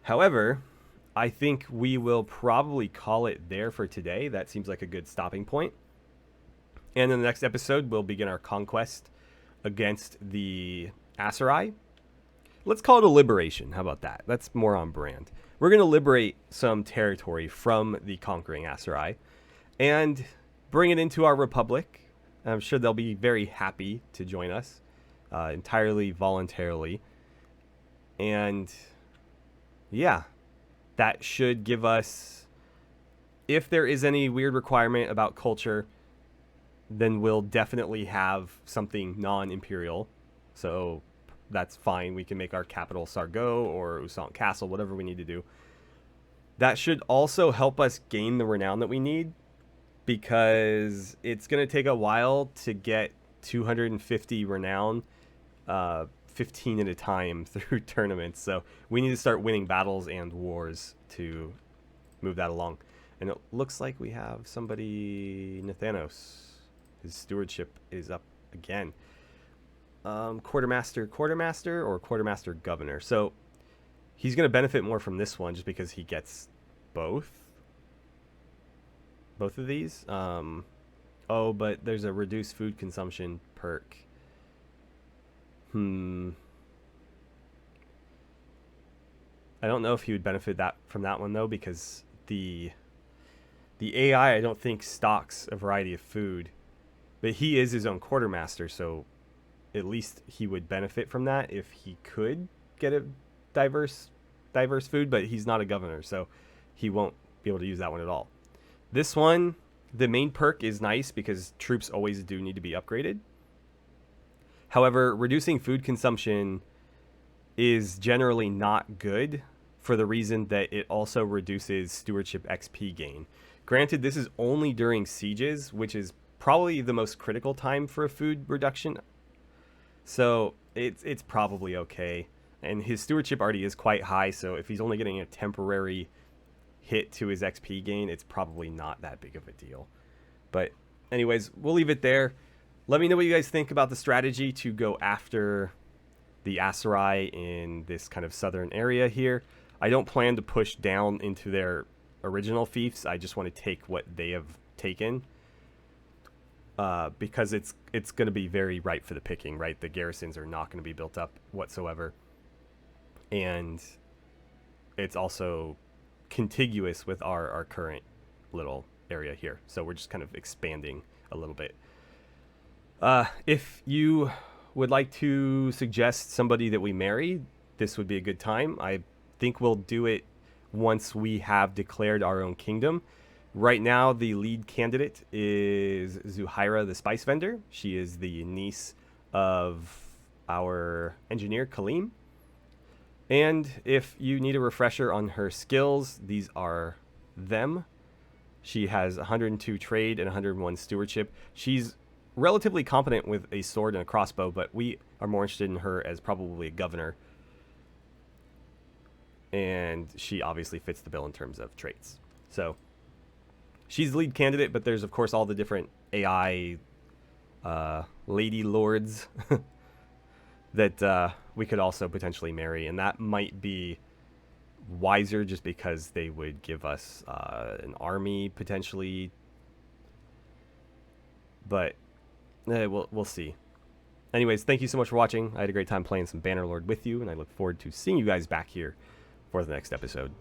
However, I think we will probably call it there for today. That seems like a good stopping point. And in the next episode, we'll begin our conquest against the Aserai. Let's call it a liberation. How about that? That's more on brand. We're going to liberate some territory from the conquering Aserai and bring it into our republic. I'm sure they'll be very happy to join us entirely voluntarily. And yeah, that should give us, if there is any weird requirement about culture, then we'll definitely have something non-imperial. So that's fine. We can make our capital Sargo or Usant Castle, whatever we need to do. That should also help us gain the renown that we need, because it's going to take a while to get 250 renown, 15 at a time through tournaments. So we need to start winning battles and wars to move that along. And it looks like we have somebody, Nathanos. His stewardship is up again. Quartermaster or quartermaster governor. So he's going to benefit more from this one just because he gets both of these. Oh, but there's a reduced food consumption perk. I don't know if he would benefit from that one though, because the AI I don't think stocks a variety of food, but he is his own quartermaster, so at least he would benefit from that if he could get a diverse food, but he's not a governor, so he won't be able to use that one at all. This one, the main perk is nice because troops always do need to be upgraded. However, reducing food consumption is generally not good for the reason that it also reduces stewardship XP gain. Granted, this is only during sieges, which is probably the most critical time for a food reduction. So it's probably okay. And his stewardship already is quite high, so if he's only getting a temporary hit to his XP gain, it's probably not that big of a deal. But anyways, we'll leave it there. Let me know what you guys think about the strategy to go after the Aserai in this kind of southern area here. I don't plan to push down into their original fiefs. I just want to take what they have taken, because it's going to be very ripe for the picking, right? The garrisons are not going to be built up whatsoever. And it's also contiguous with our current little area here. So we're just kind of expanding a little bit. If you would like to suggest somebody that we marry, this would be a good time. I think we'll do it once we have declared our own kingdom. Right now, the lead candidate is Zuhaira, the spice vendor. She is the niece of our engineer, Kaleem. And if you need a refresher on her skills, these are them. She has 102 trade and 101 stewardship. She's relatively competent with a sword and a crossbow, but we are more interested in her as probably a governor. and she obviously fits the bill in terms of traits. So she's the lead candidate, but there's of course all the different AI lady lords that we could also potentially marry, and that might be wiser just because they would give us an army potentially, but we'll see. Anyways, thank you so much for watching. I had a great time playing some Bannerlord with you, and I look forward to seeing you guys back here for the next episode.